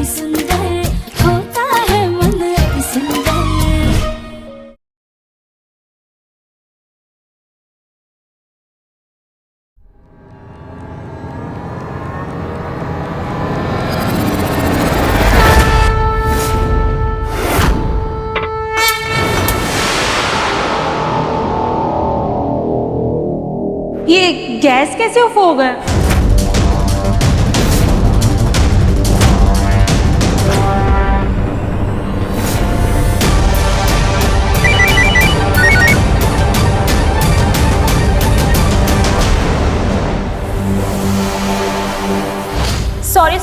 अति सुंदर, होता है मन अति सुंदर। ये गैस कैसे ऑफ हो गया?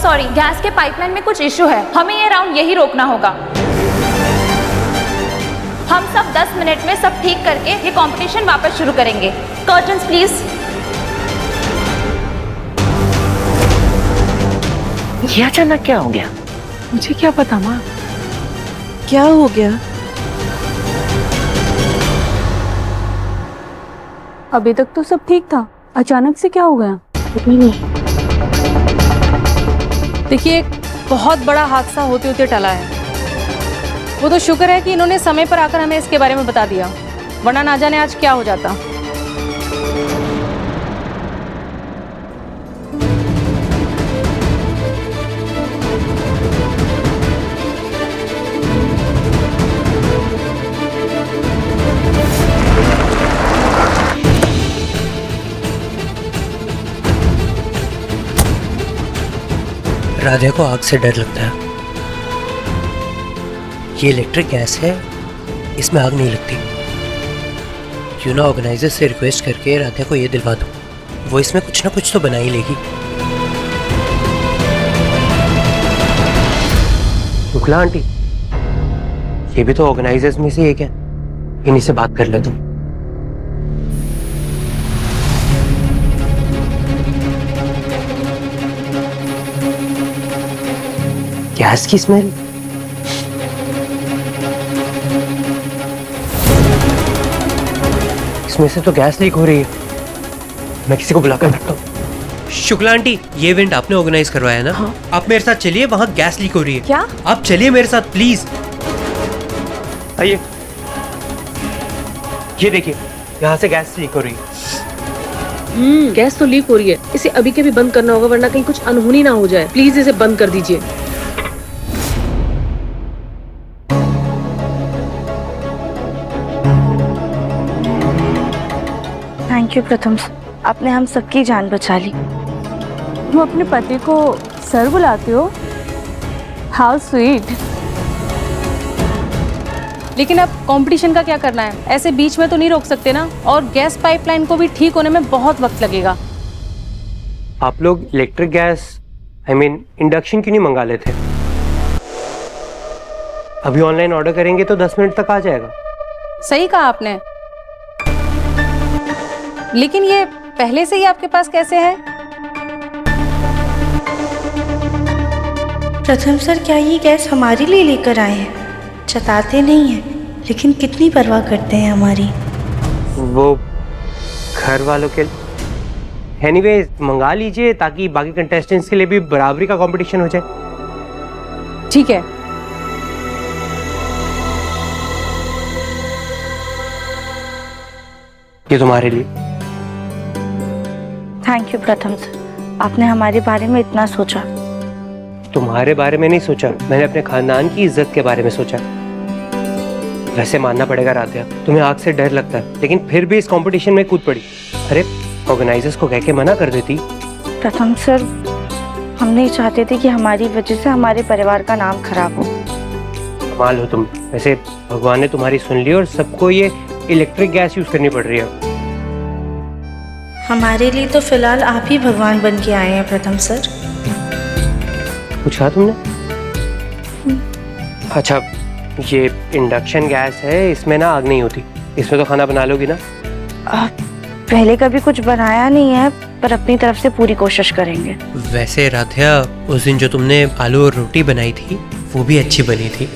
सॉरी, गैस के पाइपलाइन में कुछ इशू है, हमें ये राउंड यही रोकना होगा। हम सब 10 मिनट में सब ठीक करके ये कंपटीशन वापस शुरू करेंगे। Curtains please. ये अचानक क्या हो गया? मुझे क्या पता माँ, क्या हो गया? अभी तक तो सब ठीक था, अचानक से क्या हो गया? देखिए, एक बहुत बड़ा हादसा होते होते टला है। वो तो शुक्र है कि इन्होंने समय पर आकर हमें इसके बारे में बता दिया, वरना ना जाने आज क्या हो जाता। राधे को आग से डर लगता है। ये इलेक्ट्रिक गैस है, इसमें आग नहीं लगती। क्यों ना ऑर्गेनाइजर से रिक्वेस्ट करके राधे को ये दिलवा दूं, वो इसमें कुछ ना कुछ तो बना ही लेगी। शुक्ला आंटी, ये भी तो ऑर्गेनाइजर्स में से एक है, इन्हीं से बात कर ले तुम। गैस की स्मेल। इसमें से तो गैस लीक हो रही है। मैं किसी को बुलाकर रखता हूँ। शुक्ला आंटी, ये इवेंट आपने ऑर्गेनाइज करवाया है ना? हाँ। आप मेरे साथ चलिए, वहाँ गैस लीक हो रही है। क्या? आप चलिए मेरे साथ प्लीज। आइए, ये देखिए, यहाँ से गैस लीक हो रही है। गैस तो लीक हो रही है, इसे अभी के भी बंद करना होगा, वरना कहीं कुछ अनहोनी ना हो जाए। प्लीज इसे बंद कर दीजिए। थैंक यू प्रथम, आपने हम सबकी जान बचा ली। तुम अपने पति को सर बुलाते हो? How sweet. लेकिन अब कंपटीशन का क्या करना है? ऐसे बीच में तो नहीं रोक सकते ना, और गैस पाइपलाइन को भी ठीक होने में बहुत वक्त लगेगा। आप लोग इलेक्ट्रिक गैस इंडक्शन क्यों नहीं मंगा लेते? अभी ऑनलाइन ऑर्डर करेंगे तो 10 मिनट तक आ जाएगा। सही कहा आपने, लेकिन ये पहले से ही आपके पास कैसे है? प्रथम सर, क्या ये गैस हमारे लिए लेकर आए हैं? जताते नहीं हैं, लेकिन कितनी परवाह करते हैं हमारी। वो घर वालों के एनीवेज मंगा लीजिए, ताकि बाकी कंटेस्टेंट्स के लिए भी बराबरी का कंपटीशन हो जाए। ठीक है। ये तुम्हारे लिए। थैंक यू प्रथम सर, आपने हमारे बारे में इतना सोचा। तुम्हारे बारे में नहीं सोचा, मैंने अपने खानदान की इज्जत के बारे में सोचा। वैसे मानना पड़ेगा राधिया, तुम्हें आग से डर लगता है, लेकिन फिर भी इस कंपटीशन में कूद पड़ी। अरे ऑर्गेनाइजर्स को कह के मना कर देती। प्रथम सर, हम नहीं चाहते थे कि हमारी वजह से हमारे परिवार का नाम खराब हो। कमाल हो तुम। वैसे भगवान ने तुम्हारी सुन ली और सबको ये इलेक्ट्रिक गैस यूज करनी पड़ रही है। हमारे लिए तो फिलहाल आप ही भगवान बन के आए हैं प्रथम सर। कुछ कहा तुमने? अच्छा, ये इंडक्शन गैस है, इसमें ना आग नहीं होती। इसमें तो खाना बना लोगी ना? पहले कभी कुछ बनाया नहीं है, पर अपनी तरफ से पूरी कोशिश करेंगे। वैसे राधिया, उस दिन जो तुमने आलू और रोटी बनाई थी वो भी अच्छी बनी थी।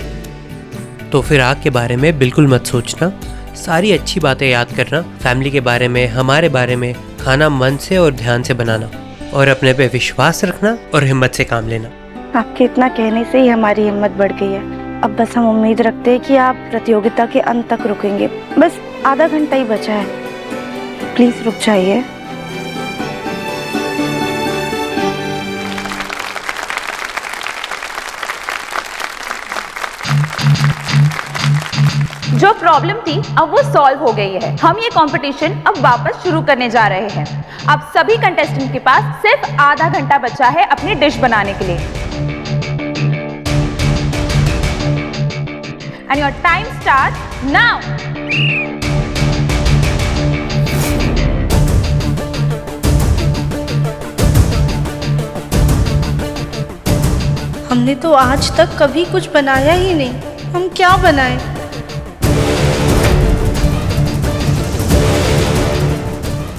तो फिर आग के बारे में बिल्कुल मत सोचना, सारी अच्छी बातें याद करना, फैमिली के बारे में, हमारे बारे में। खाना मन से और ध्यान से बनाना, और अपने पे विश्वास रखना और हिम्मत से काम लेना। आपके इतना कहने से ही हमारी हिम्मत बढ़ गई है। अब बस हम उम्मीद रखते हैं कि आप प्रतियोगिता के अंत तक रुकेंगे। बस आधा घंटा ही बचा है, प्लीज रुक जाइए। जो प्रॉब्लम थी अब वो सॉल्व हो गई है। हम ये कंपटीशन अब वापस शुरू करने जा रहे हैं। अब सभी कंटेस्टेंट के पास सिर्फ आधा घंटा बचा है अपनी डिश बनाने के लिए। And your time starts now. हमने तो आज तक कभी कुछ बनाया ही नहीं, हम क्या बनाएं?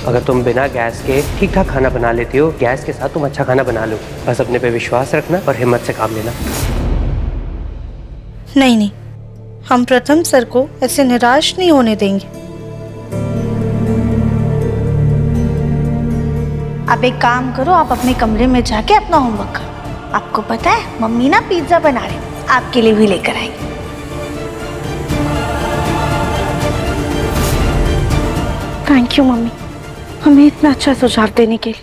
अगर तुम बिना गैस के ठीक ठाक खाना बना लेती हो, गैस के साथ तुम अच्छा खाना बना लो। बस अपने पे विश्वास रखना और हिम्मत से काम लेना। नहीं नहीं, हम प्रथम सर को ऐसे निराश नहीं होने देंगे। आप एक काम करो, आप अपने कमरे में जाके अपना होमवर्क करो। आपको पता है मम्मी ना पिज्जा बना रहे, आपके लिए भी लेकर आएंगे। थैंक यू मम्मी, हमें इतना अच्छा सुझाव देने के लिए।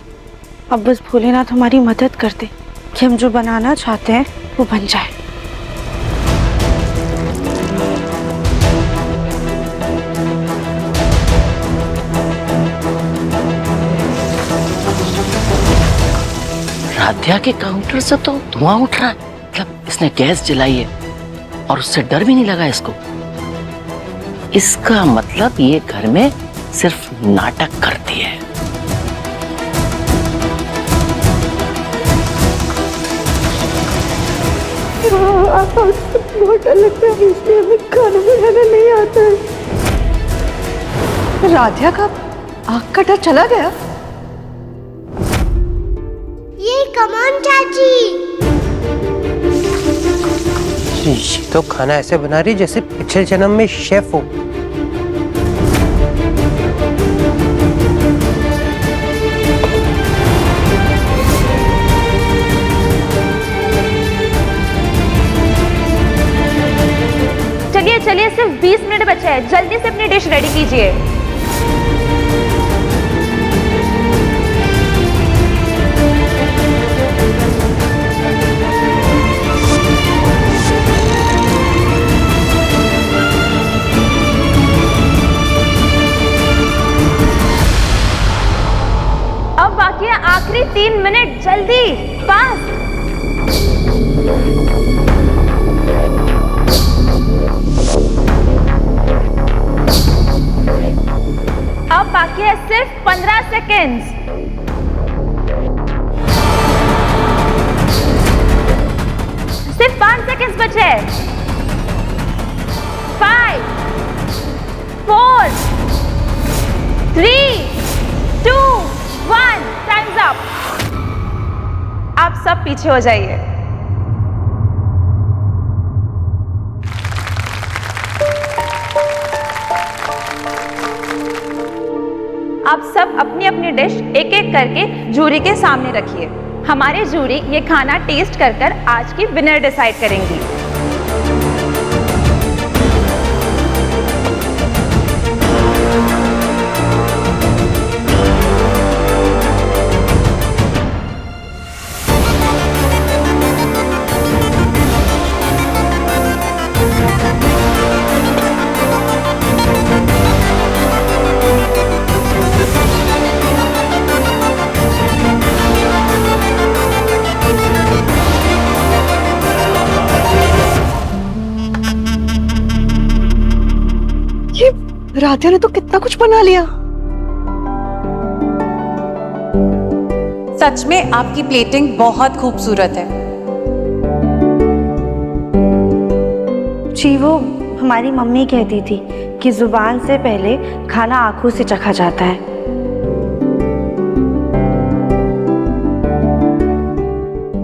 अब बस भोलेनाथ हमारी मदद कर दे कि हम जो बनाना चाहते हैं वो बन जाए। राध्या के काउंटर से तो धुआं उठ रहा है। मतलब इसने गैस जलाई है और उससे डर भी नहीं लगा इसको। इसका मतलब ये घर में सिर्फ नाटक करती है। बहुत डर लगता है, इसलिए हमें खाना बनाना नहीं आता है। राध्या का आँख का डर चला गया। ये कमान चाची। ये तो खाना ऐसे बना रही जैसे पिछले जन्म में शेफ हो। चलिए सिर्फ 20 मिनट बचे हैं, जल्दी से अपनी डिश रेडी कीजिए। अब बाकी है आखिरी 3 मिनट, जल्दी फास्ट। अब बाकी है सिर्फ 15 सेकेंड्स। सिर्फ 5 सेकेंड्स बचे। 5, 4, 3, 2, 1, टाइम्स अप। आप सब पीछे हो जाइए। आप सब अपनी अपनी डिश एक एक करके जूरी के सामने रखिए। हमारे जूरी ये खाना टेस्ट कर आज की विनर डिसाइड करेंगी। राध्या ने तो कितना कुछ बना लिया। सच में आपकी प्लेटिंग बहुत खूबसूरत है। जी वो हमारी मम्मी कहती थी कि जुबान से पहले खाना आंखों से चखा जाता है।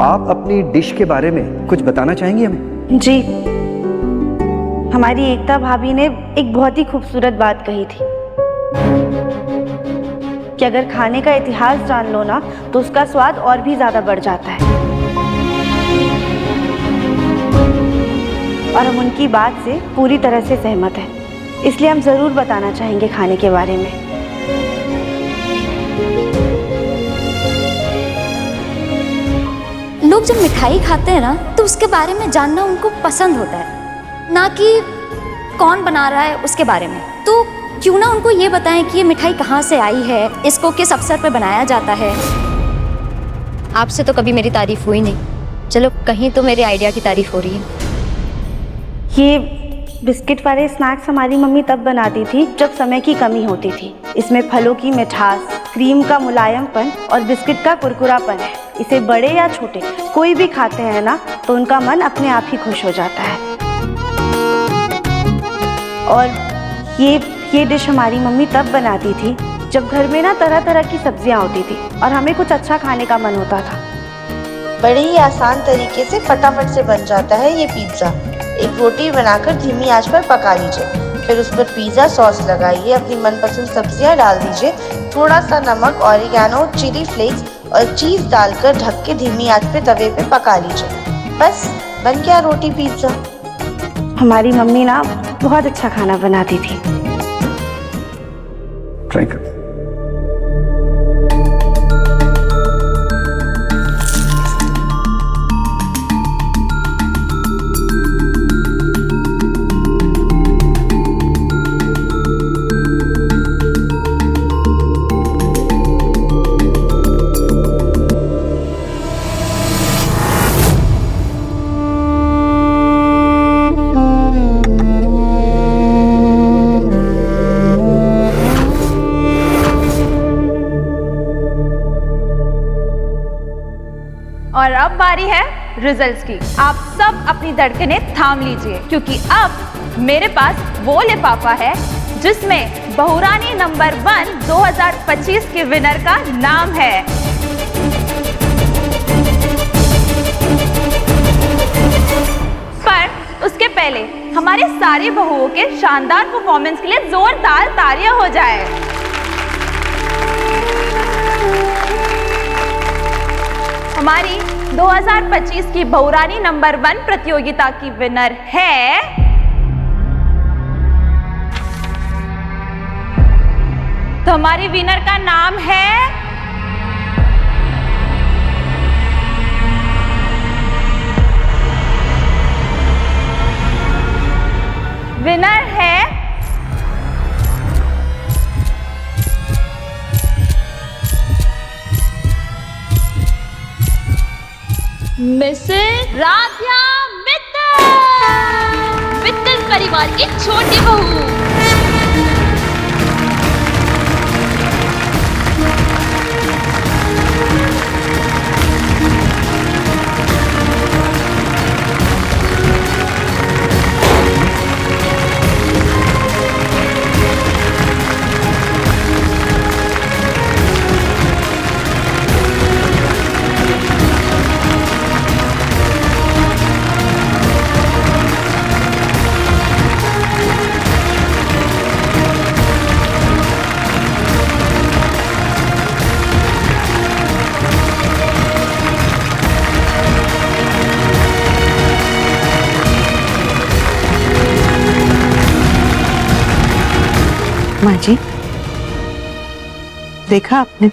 आप अपनी डिश के बारे में कुछ बताना चाहेंगी हमें? जी, हमारी एकता भाभी ने एक बहुत ही खूबसूरत बात कही थी कि अगर खाने का इतिहास जान लो ना तो उसका स्वाद और भी ज्यादा बढ़ जाता है। और हम उनकी बात से पूरी तरह से सहमत हैं, इसलिए हम ज़रूर बताना चाहेंगे खाने के बारे में। लोग जब मिठाई खाते हैं ना तो उसके बारे में जानना उनको पसंद होता है, ना कि कौन बना रहा है उसके बारे में। तो क्यों ना उनको ये बताएं कि ये मिठाई कहाँ से आई है, इसको किस अवसर पर बनाया जाता है। आपसे तो कभी मेरी तारीफ हुई नहीं, चलो कहीं तो मेरे आइडिया की तारीफ हो रही है। ये बिस्किट वाले स्नैक्स हमारी मम्मी तब बनाती थी जब समय की कमी होती थी। इसमें फलों की मिठास, क्रीम का मुलायमपन और बिस्किट का कुरकुरापन है। इसे बड़े या छोटे कोई भी खाते हैं ना तो उनका मन अपने आप ही खुश हो जाता है। और ये डिश हमारी मम्मी तब बनाती थी जब घर में ना तरह तरह की सब्जियां होती थी और हमें कुछ अच्छा खाने का मन होता था। बड़े ही आसान तरीके से फटाफट से बन जाता है ये पिज्ज़ा। एक रोटी बनाकर धीमी आंच पर पका लीजिए, फिर उस पर पिज़्ज़ा सॉस लगाइए, अपनी मनपसंद सब्जियां डाल दीजिए, थोड़ा सा नमक, ऑरिगेनो, चिली फ्लेक्स और चीज़ डालकर ढक के धीमी आंच पे तवे पे पका लीजिए। बस बन गया रोटी पिज़्ज़ा। हमारी मम्मी ना बहुत अच्छा खाना बनाती थी। ट्राई कर। और अब बारी है रिजल्ट्स की। आप सब अपनी धड़कनें थाम लीजिए, क्योंकि अब मेरे पास वो लिफाफा है जिसमें बहुरानी नंबर 1 2025 के विनर का नाम है। पर उसके पहले हमारे सारी बहुओं के शानदार परफॉर्मेंस के लिए जोरदार तालियां हो जाए। हमारी 2025 की बहुरानी नंबर 1 प्रतियोगिता की विनर है तो हमारी विनर का नाम है मिसेस राध्या मित्तल परिवार की छोटी बहू। माँ जी, देखा आपने,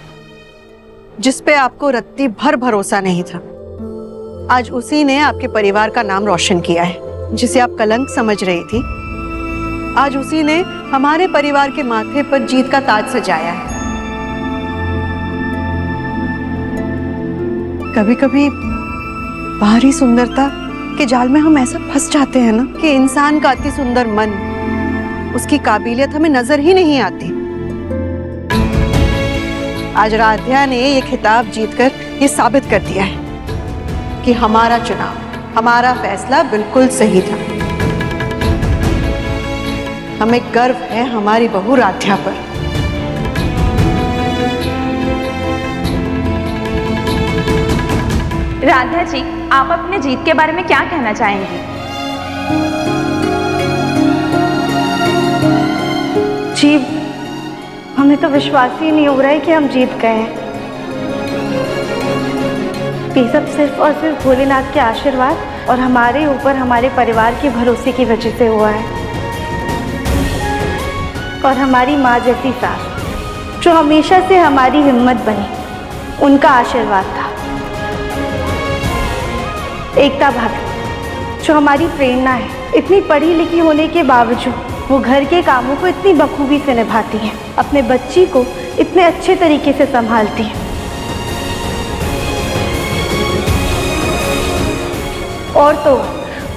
जिस पे आपको रत्ती भर भरोसा नहीं था, आज उसी ने आपके परिवार का नाम रोशन किया है। जिसे आप कलंक समझ रही थी, आज उसी ने हमारे परिवार के माथे पर जीत का ताज सजाया है। कभी कभी बाहरी सुंदरता के जाल में हम ऐसा फंस जाते हैं ना कि इंसान का अति सुंदर मन, उसकी काबिलियत हमें नजर ही नहीं आती। आज राध्या ने ये खिताब जीतकर ये साबित कर दिया है कि हमारा चुनाव, हमारा फैसला बिल्कुल सही था। हमें गर्व है हमारी बहू राध्या पर। राध्या जी, आप अपने जीत के बारे में क्या कहना चाहेंगी? जी, हमें तो विश्वास ही नहीं हो रहा है कि हम जीत गए हैं। ये सब सिर्फ और सिर्फ भोलेनाथ के आशीर्वाद और हमारे ऊपर हमारे परिवार के भरोसे की वजह से हुआ है। और हमारी माँ जैसी सास जो हमेशा से हमारी हिम्मत बनी, उनका आशीर्वाद था। एकता भाभी जो हमारी प्रेरणा है, इतनी पढ़ी लिखी होने के बावजूद वो घर के कामों को इतनी बखूबी से निभाती हैं, अपने बच्ची को इतने अच्छे तरीके से संभालती हैं। और तो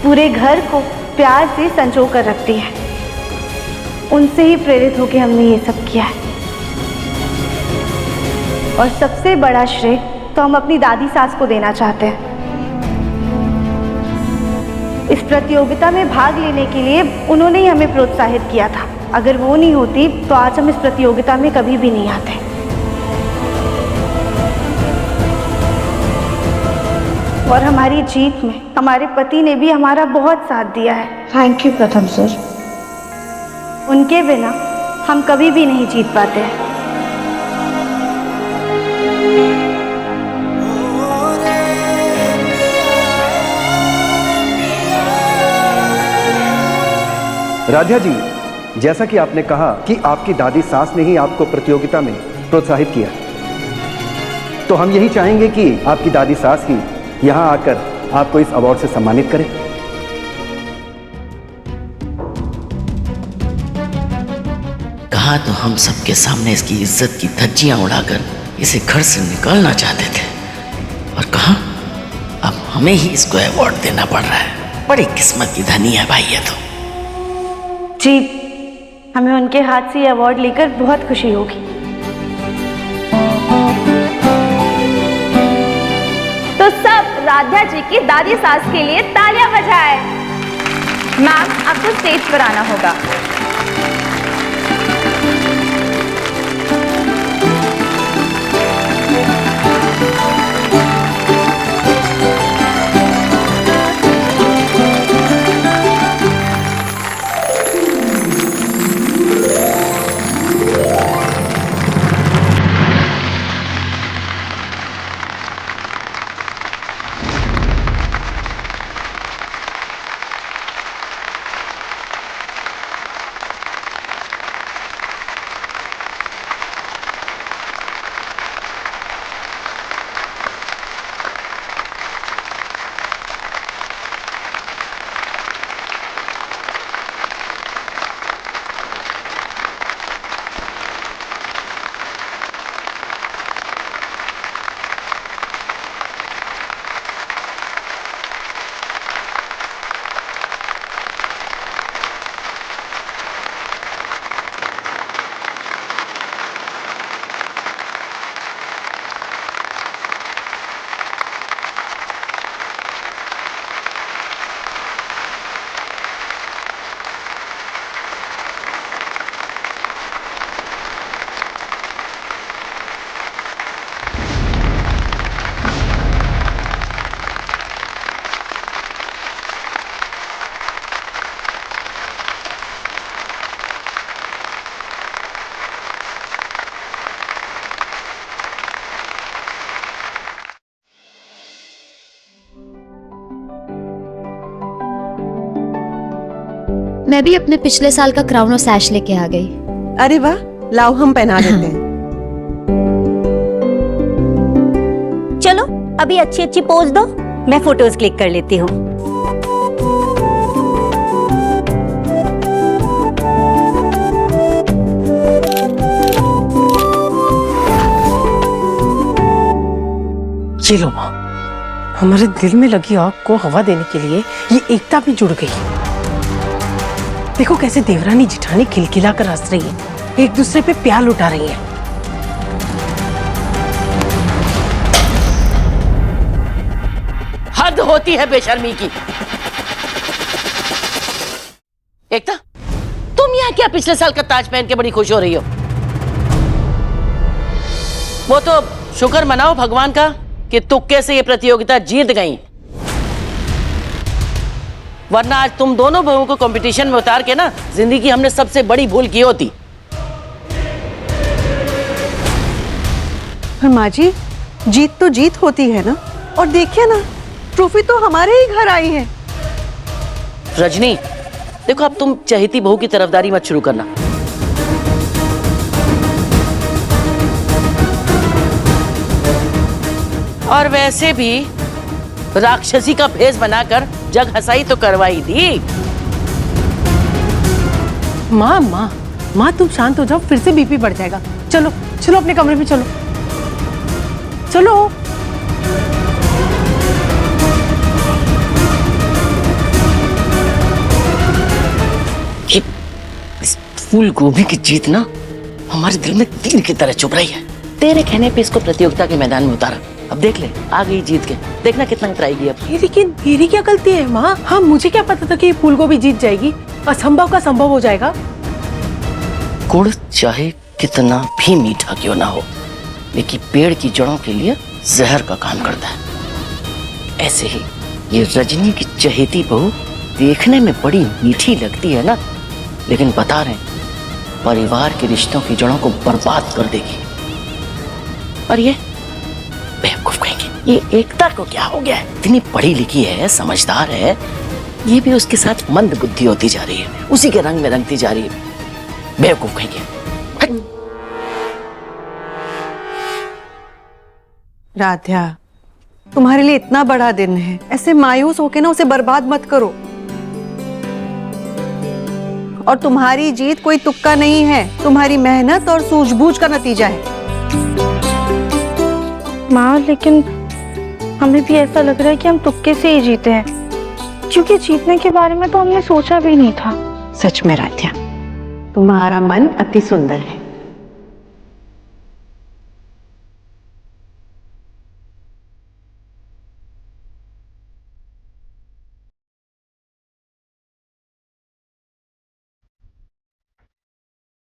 पूरे घर को प्यार से संजो कर रखती है। उनसे ही प्रेरित होकर हमने ये सब किया है। और सबसे बड़ा श्रेय तो हम अपनी दादी सास को देना चाहते हैं। इस प्रतियोगिता में भाग लेने के लिए उन्होंने ही हमें प्रोत्साहित किया था। अगर वो नहीं होती तो आज हम इस प्रतियोगिता में कभी भी नहीं आते। और हमारी जीत में हमारे पति ने भी हमारा बहुत साथ दिया है। थैंक यू प्रथम सर। उनके बिना हम कभी भी नहीं जीत पाते हैं। राधिया जी, जैसा कि आपने कहा कि आपकी दादी सास ने ही आपको प्रतियोगिता में प्रोत्साहित किया, तो हम यही चाहेंगे कि आपकी दादी सास ही यहाँ आकर आपको इस अवार्ड से सम्मानित करें। कहा तो हम सबके सामने इसकी इज्जत की धज्जियां उड़ाकर इसे घर से निकालना चाहते थे, और कहा अब हमें ही इसको अवार्ड देना पड़ रहा है। बड़ी किस्मत की धनी है भाई ये तो। जी, हमें उनके हाथ से ये अवार्ड लेकर बहुत खुशी होगी। तो सब राधिया जी की दादी सास के लिए तालियां बजाएं। मैम, आपको स्टेज पर आना होगा। मैं भी अपने पिछले साल का क्राउन और सैश लेके आ गई। अरे वाह, लाओ हम पहना देते हैं। चलो अभी अच्छी अच्छी पोज दो, मैं फोटोज क्लिक कर लेती हूँ। ये लो माँ, हमारे दिल में लगी आग को हवा देने के लिए ये एकता भी जुड़ गई। देखो कैसे देवरानी जिठानी खिलखिला कर हंस रही है, एक दूसरे पे प्यार लुटा रही है। हद होती है बेशर्मी की। एकता, तुम यहाँ क्या पिछले साल का ताज पहन के बड़ी खुश हो रही हो? वो तो शुक्र मनाओ भगवान का कि तुक्के से ये प्रतियोगिता जीत गई, वरना आज तुम दोनों बहुओं को कंपटीशन में उतार के ना जिंदगी की हमने सबसे बड़ी भूल की होती। पर माँ जी, जीत तो जीत होती है ना, और देखिए ना ट्रॉफी तो हमारे ही घर आई है। रजनी, देखो अब तुम चहेती बहू की तरफदारी मत शुरू करना। और वैसे भी राक्षसी का भेष बनाकर जग हंसाई तो करवाई थी। माँ माँ माँ तुम शांत हो जाओ, फिर से बीपी बढ़ जाएगा। चलो चलो अपने कमरे में चलो चलो। ये इस फूल गोभी की जीत ना हमारे दिल में तीर की तरह चुभ रही है। तेरे कहने पे इसको प्रतियोगिता के मैदान में उतारा, अब देख ले आ गई जीत के, देखना कितना उतराएगी अब। लेकिन मेरी क्या गलती है माँ? हाँ मुझे क्या पता था कि फूल गोभी जीत जाएगी, असंभव का संभव हो जाएगा। गुड़ चाहे कितना भी मीठा क्यों ना हो, लेकिन पेड़ की जड़ों के लिए जहर का काम करता है। ऐसे ही ये रजनी की चहेती बहू देखने में बड़ी मीठी लगती है ना, लेकिन बता रहे परिवार के रिश्तों की जड़ों को बर्बाद कर देगी। और ये बेवकूफ कहेंगे, ये एकता को क्या हो गया है? इतनी पढ़ी लिखी है, समझदार है, ये भी उसके साथ मंद बुद्धि होती जा रही है, उसी के रंग में रंगती जा रही है। बेवकूफ कहेंगे। राध्या, तुम्हारे लिए इतना बड़ा दिन है, ऐसे मायूस होके ना उसे बर्बाद मत करो। और तुम्हारी जीत कोई तुक्का नहीं है, तुम्हारी मेहनत और सूझबूझ का नतीजा है। माँ लेकिन हमें भी ऐसा लग रहा है कि हम तुक्के से ही जीते हैं, क्योंकि जीतने के बारे में तो हमने सोचा भी नहीं था। सच में राध्या, तुम्हारा मन अति सुंदर है।